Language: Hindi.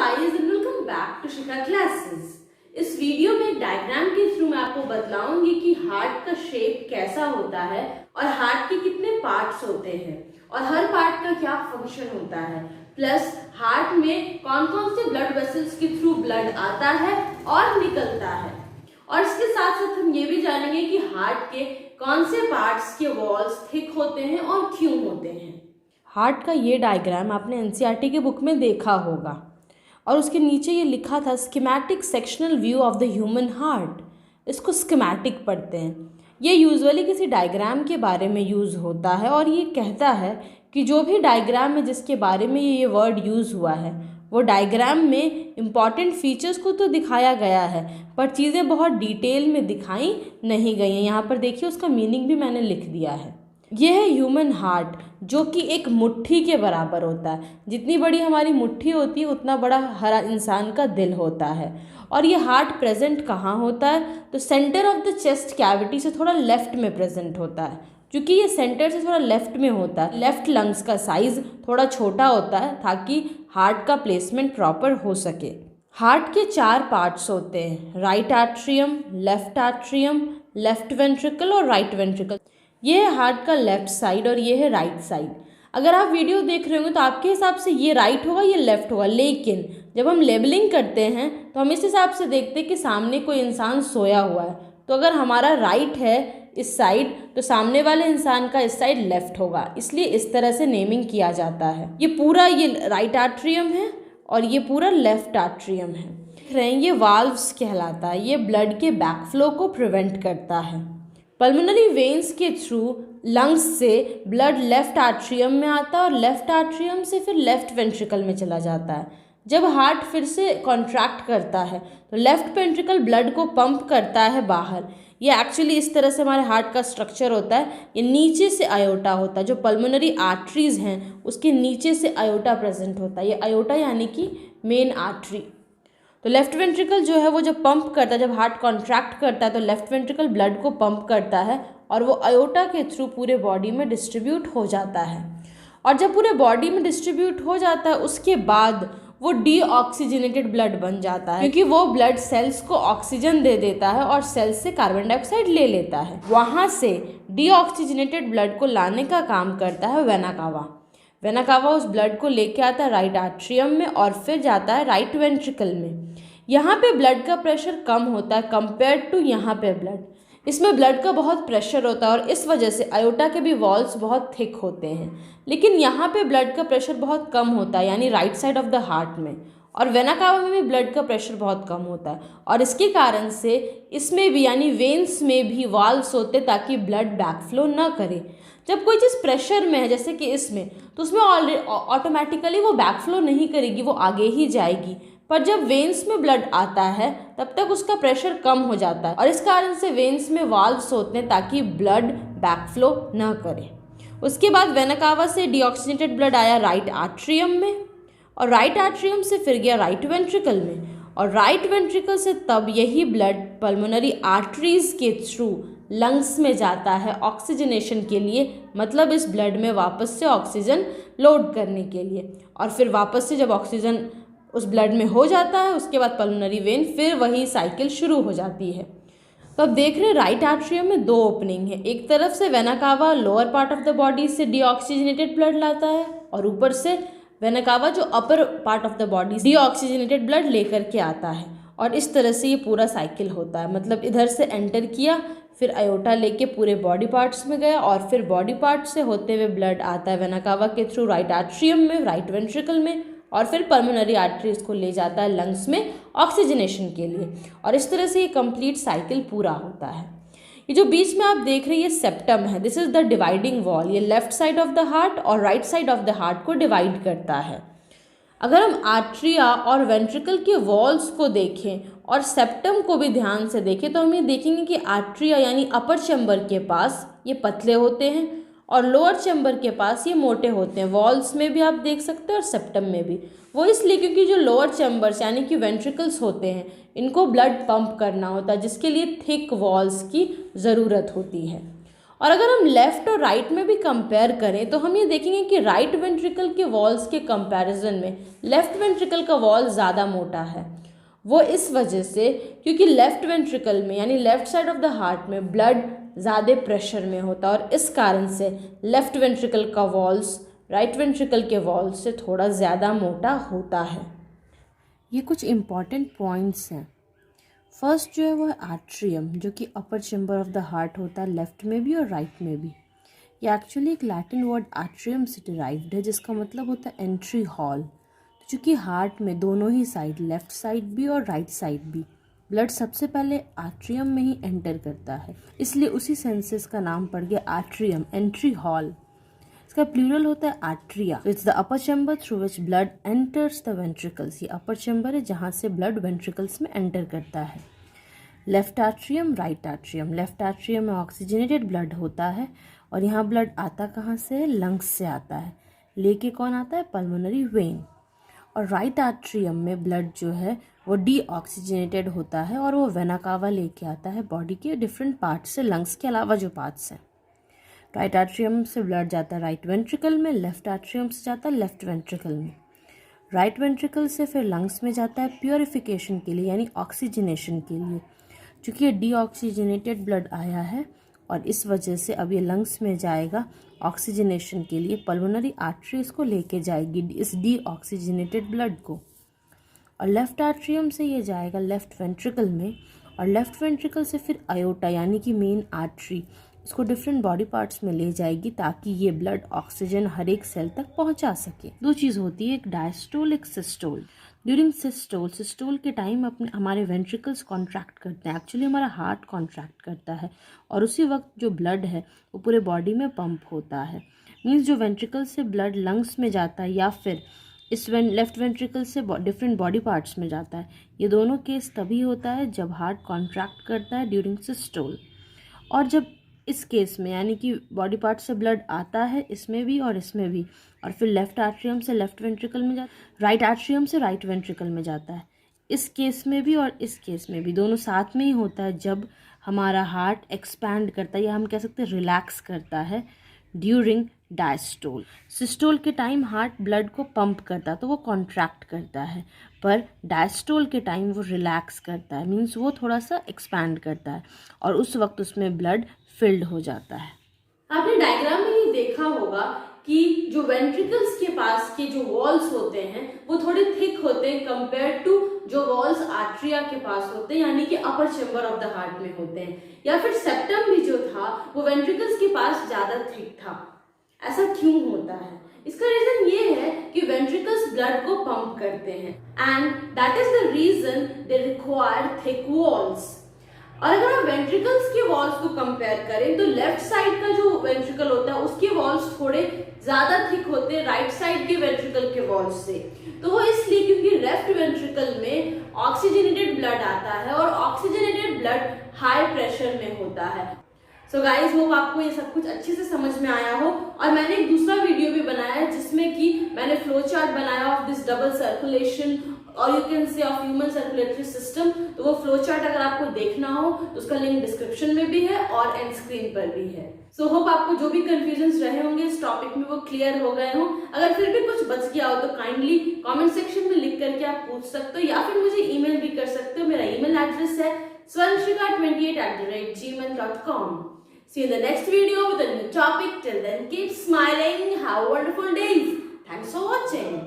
Guys and welcome back to Shikha classes. इस वीडियो में एक डायग्राम के थ्रू मैं आपको बतलाऊंगी कि हार्ट का शेप कैसा होता है और हार्ट के कितने पार्ट्स होते हैं और हर पार्ट का क्या फंक्शन होता है, प्लस हार्ट में कौन कौन से ब्लड वेसल्स के थ्रू ब्लड आता है और निकलता है। और इसके साथ साथ हम ये भी जानेंगे कि हार्ट के कौन से पार्ट्स के वॉल्स थिक होते हैं और क्यों होते हैं। हार्ट का ये डायग्राम आपने एनसीईआरटी के बुक में देखा होगा और उसके नीचे ये लिखा था schematic sectional view of the human heart. इसको स्कीमेटिक पढ़ते हैं। ये यूजुअली किसी डायग्राम के बारे में यूज़ होता है और ये कहता है कि जो भी डायग्राम में जिसके बारे में ये वर्ड यूज़ हुआ है वो डायग्राम में इम्पॉर्टेंट फीचर्स को तो दिखाया गया है पर चीज़ें बहुत डिटेल में दिखाई नहीं गई हैं। यहाँ पर देखिए उसका मीनिंग भी मैंने लिख दिया है। यह है ह्यूमन हार्ट जो कि एक मुट्ठी के बराबर होता है। जितनी बड़ी हमारी मुट्ठी होती है उतना बड़ा हर इंसान का दिल होता है। और ये हार्ट प्रेजेंट कहाँ होता है तो centre of the chest cavity से थोड़ा लेफ्ट में प्रेजेंट होता है। क्योंकि ये सेंटर से थोड़ा लेफ्ट में होता है, लेफ्ट लंग्स का साइज़ थोड़ा छोटा होता है ताकि हार्ट का प्लेसमेंट प्रॉपर हो सके। हार्ट के 4 पार्ट्स होते हैं, राइट आर्ट्रियम, लेफ्ट वेंट्रिकल और राइट वेंट्रिकल। ये है हार्ट का लेफ्ट साइड और ये है राइट साइड। अगर आप वीडियो देख रहे होंगे तो आपके हिसाब से ये राइट होगा ये लेफ्ट होगा, लेकिन जब हम लेबलिंग करते हैं तो हम इस हिसाब से देखते हैं कि सामने कोई इंसान सोया हुआ है। तो अगर हमारा राइट है इस साइड तो सामने वाले इंसान का इस साइड लेफ्ट होगा, इसलिए इस तरह से नेमिंग किया जाता है। ये पूरा ये राइट आर्ट्रियम है और ये पूरा लेफ्ट आर्ट्रियम है। देख रहे हैं ये वाल्व्स कहलाता है। ये ब्लड के बैकफ्लो को प्रिवेंट करता है। पल्मोनरी वेन्स के थ्रू लंग्स से ब्लड लेफ्ट आर्ट्रियम में आता है और लेफ्ट आर्ट्रियम से फिर लेफ्ट वेंट्रिकल में चला जाता है। जब हार्ट फिर से कॉन्ट्रैक्ट करता है तो लेफ्ट वेंट्रिकल ब्लड को पंप करता है बाहर। ये एक्चुअली इस तरह से हमारे हार्ट का स्ट्रक्चर होता है। ये नीचे से आयोटा होता है, जो पल्मोनरी आर्टरीज हैं उसके नीचे से आयोटा प्रेजेंट होता है। ये आयोटा यानी कि मेन आर्टरी। तो लेफ्ट वेंट्रिकल जो है वो जब पंप करता है, जब हार्ट कॉन्ट्रैक्ट करता है तो लेफ्ट वेंट्रिकल ब्लड को पंप करता है और वो आयोटा के थ्रू पूरे बॉडी में डिस्ट्रीब्यूट हो जाता है। और जब पूरे बॉडी में डिस्ट्रीब्यूट हो जाता है उसके बाद वो डीऑक्सीजनेटेड ब्लड बन जाता है, क्योंकि वो ब्लड सेल्स को ऑक्सीजन दे देता है और सेल्स से कार्बन डाइऑक्साइड ले लेता है। वहाँ से डीऑक्सीजनेटेड ब्लड को लाने का काम करता है वेना कावा। वेना कावा उस ब्लड को लेके आता है राइट आर्ट्रियम में और फिर जाता है राइट वेंट्रिकल में। यहाँ पे ब्लड का प्रेशर कम होता है कंपेयर टू यहाँ पे ब्लड। इसमें ब्लड का बहुत प्रेशर होता है और इस वजह से आयोटा के भी वॉल्स बहुत थिक होते हैं। लेकिन यहाँ पे ब्लड का प्रेशर बहुत कम होता है यानी right side of the heart में, और वेना कावा में भी ब्लड का प्रेशर बहुत कम होता है और इसके कारण से इसमें भी यानी वेन्स में भी वाल्व्स होते ताकि ब्लड बैकफ्लो न करे। जब कोई चीज़ प्रेशर में है जैसे कि इसमें, तो उसमें ऑटोमेटिकली वो बैकफ्लो नहीं करेगी, वो आगे ही जाएगी। पर जब वेन्स में ब्लड आता है तब तक उसका प्रेशर कम हो जाता है और इस कारण से वेन्स में वाल्व्स होते हैं ताकि ब्लड बैकफ्लो न करे। उसके बाद वेना कावा से डीऑक्सीजनेटेड ब्लड आया राइट आर्ट्रियम में और राइट आर्ट्रियम से फिर गया राइट वेंट्रिकल में और राइट वेंट्रिकल से तब यही ब्लड पल्मोनरी आर्टरीज के थ्रू लंग्स में जाता है ऑक्सीजनेशन के लिए, मतलब इस ब्लड में वापस से ऑक्सीजन लोड करने के लिए। और फिर वापस से जब ऑक्सीजन उस ब्लड में हो जाता है उसके बाद पल्मोनरी वेन फिर वही साइकिल शुरू हो जाती है। तो अब देख रहे हैं राइट आर्ट्रियम में 2 ओपनिंग है। एक तरफ से vena cava lower part of the body से डीऑक्सीजनेटेड ब्लड लाता है और ऊपर से वेना कावा जो upper part of the body deoxygenated blood लेकर के आता है। और इस तरह से ये पूरा साइकिल होता है, मतलब इधर से एंटर किया फिर आयोटा लेके पूरे बॉडी पार्ट्स में गया और फिर बॉडी पार्ट से होते हुए ब्लड आता है वेना कावा के थ्रू राइट आर्ट्रियम में, राइट वेंट्रिकल में और फिर पल्मोनरी आर्टरीज को ले जाता है लंग्स में ऑक्सीजनेशन के लिए। और इस तरह से ये कंप्लीट साइकिल पूरा होता है। ये जो बीच में आप देख रहे हैं ये सेप्टम है, this is the dividing wall. ये left side of the heart और right side of the heart को डिवाइड करता है। अगर हम आर्ट्रिया और वेंट्रिकल के वॉल्स को देखें और सेप्टम को भी ध्यान से देखें तो हम ये देखेंगे कि आर्ट्रिया यानी अपर चैम्बर के पास ये पतले होते हैं और लोअर चैम्बर के पास ये मोटे होते हैं। वॉल्स में भी आप देख सकते हैं और सेप्टम में भी। वो इसलिए क्योंकि जो लोअर चैम्बर्स यानी कि वेंट्रिकल्स होते हैं इनको ब्लड पंप करना होता है, जिसके लिए थिक वॉल्स की ज़रूरत होती है। और अगर हम लेफ़्ट और राइट में भी कंपेयर करें तो हम ये देखेंगे कि राइट वेंट्रिकल के वॉल्स के कंपैरिजन में लेफ़्ट वेंट्रिकल का वॉल ज़्यादा मोटा है। वो इस वजह से क्योंकि लेफ़्ट वेंट्रिकल में यानी left side of the heart में ब्लड ज़्यादा प्रेशर में होता है और इस कारण से लेफ़्ट वेंट्रिकल का वॉल्स राइट वेंट्रिकल के वॉल से थोड़ा ज़्यादा मोटा होता है। ये कुछ इम्पॉर्टेंट पॉइंट्स हैं। फर्स्ट जो है वो है आर्ट्रियम, जो कि अपर चेम्बर ऑफ द हार्ट होता है लेफ़्ट में भी और राइट में भी। ये एक्चुअली एक लैटिन वर्ड आर्ट्रियम से डिराइव्ड है जिसका मतलब होता है एंट्री हॉल। चूँकि हार्ट में दोनों ही साइड, लेफ़्ट साइड भी और राइट साइड भी, ब्लड सबसे पहले आर्ट्रियम में ही एंटर करता है, इसलिए उसी सेंस से इसका नाम पड़ गया आर्ट्रियम, एंट्री हॉल। इसका प्लूरल होता है atria. It's the upper chamber through which blood enters the ventricles. ये अपर चैम्बर है जहाँ से ब्लड वेंट्रिकल्स में एंटर करता है। Left atrium, right atrium. Left atrium में ऑक्सीजनेटेड ब्लड होता है और यहाँ ब्लड आता कहाँ से है? लंग्स से आता है। लेके कौन आता है? Pulmonary vein. और राइट आर्ट्रियम में ब्लड जो है वो डीऑक्सीजनेटेड होता है और वो वेना कावा लेके आता है बॉडी के डिफरेंट पार्ट्स से, लंग्स के अलावा जो पार्ट्स हैं। राइट आर्ट्रियम से ब्लड जाता है राइट वेंट्रिकल में, लेफ्ट आर्ट्रियम से जाता है लेफ्ट वेंट्रिकल में। राइट वेंट्रिकल से फिर लंग्स में जाता है प्योरिफिकेशन के लिए यानी ऑक्सीजनेशन के लिए। चूँकि ये डीऑक्सीजनेटेड ब्लड आया है और इस वजह से अब ये लंग्स में जाएगा ऑक्सीजनेशन के लिए। पल्मोनरी आर्टरी इसको लेके जाएगी इस डीऑक्सीजनेटेड ब्लड को। और लेफ़्ट आर्ट्रियम से ये जाएगा लेफ़्ट वेंट्रिकल में और लेफ़्ट वेंट्रिकल से फिर आयोटा यानी कि मेन आर्टरी इसको डिफरेंट बॉडी पार्ट्स में ले जाएगी ताकि ये ब्लड ऑक्सीजन हर एक सेल तक पहुंचा सके। दो चीज़ होती है, एक डायस्टोल, एक सिस्टोल। ड्यूरिंग सिस्टोल के टाइम अपने हमारे वेंट्रिकल्स कॉन्ट्रैक्ट करते हैं, एक्चुअली हमारा हार्ट कॉन्ट्रैक्ट करता है और उसी वक्त जो ब्लड है वो पूरे बॉडी में पंप होता है। मीन्स जो वेंट्रिकल से ब्लड लंग्स में जाता है या फिर इस लेफ्ट वेंट्रिकल से डिफरेंट बॉडी पार्ट्स में जाता है, ये दोनों केस तभी होता है जब हार्ट कॉन्ट्रैक्ट करता है ड्यूरिंग सिस्टोल। और जब इस केस में यानी कि बॉडी पार्ट से ब्लड आता है इसमें भी और इसमें भी, और फिर लेफ्ट आर्ट्रियम से लेफ्ट वेंट्रिकल में जाता है, राइट आर्ट्रियम से राइट वेंट्रिकल में जाता है। इस केस में भी और इस केस में भी दोनों साथ में ही होता है जब हमारा हार्ट एक्सपैंड करता है या हम कह सकते हैं रिलैक्स करता है ड्यूरिंग डायस्टोल। सिस्टोल के टाइम हार्ट ब्लड को पंप करता है तो वो कॉन्ट्रैक्ट करता है, पर डायस्टोल के टाइम वो रिलैक्स करता है, मीन्स वो थोड़ा सा एक्सपैंड करता है और उस वक्त उसमें ब्लड फिल्ड हो जाता है। आपने डायग्राम में ये देखा होगा कि जो वेंट्रिकल्स के पास के जो वॉल्स होते हैं वो थोड़े थिक होते हैं कंपेयर टू जो वॉल्स आर्ट्रिया के पास होते हैं यानी कि अपर चेम्बर ऑफ द हार्ट में होते हैं। या फिर सेप्टम भी जो था वो वेंट्रिकल्स के पास ज्यादा थिक था। ऐसा क्यों होता है? इसका रीजन ये है कि वेंट्रिकल्स ब्लड को पंप करते हैं and that is the reason they require thick walls. और अगर हम वेंट्रिकल्स के वॉल्स को कंपेयर करें तो लेफ्ट साइड का जो वेंट्रिकल होता है उसके वॉल्स थोड़े ज्यादा थिक होते हैं राइट साइड के वेंट्रिकल के वॉल्स से। तो वो इसलिए क्योंकि लेफ्ट वेंट्रिकल में ऑक्सीजनेटेड ब्लड आता है और ऑक्सीजनेटेड ब्लड हाई प्रेशर में होता है। सो गाइज होप आपको ये सब कुछ अच्छे से समझ में आया हो। और मैंने एक दूसरा वीडियो भी बनाया है जिसमें कि मैंने फ्लो चार्ट बनाया ऑफ दिस डबल सर्कुलेशन और you can say of human circulatory system. तो वो फ्लो चार्ट अगर आपको देखना हो तो उसका लिंक डिस्क्रिप्शन में भी है और एंड स्क्रीन पर भी है। सो होप आपको जो भी कंफ्यूजन रहे होंगे इस टॉपिक में वो क्लियर हो गए हों। अगर फिर भी कुछ बच गया हो तो काइंडली कमेंट सेक्शन में लिख करके आप पूछ सकते हो या फिर मुझे ईमेल भी कर सकते हो। मेरा ईमेल एड्रेस है swanshika28@gmail.com। See you in the next video with a new topic. Till then, keep smiling. Have wonderful days. Thanks for watching.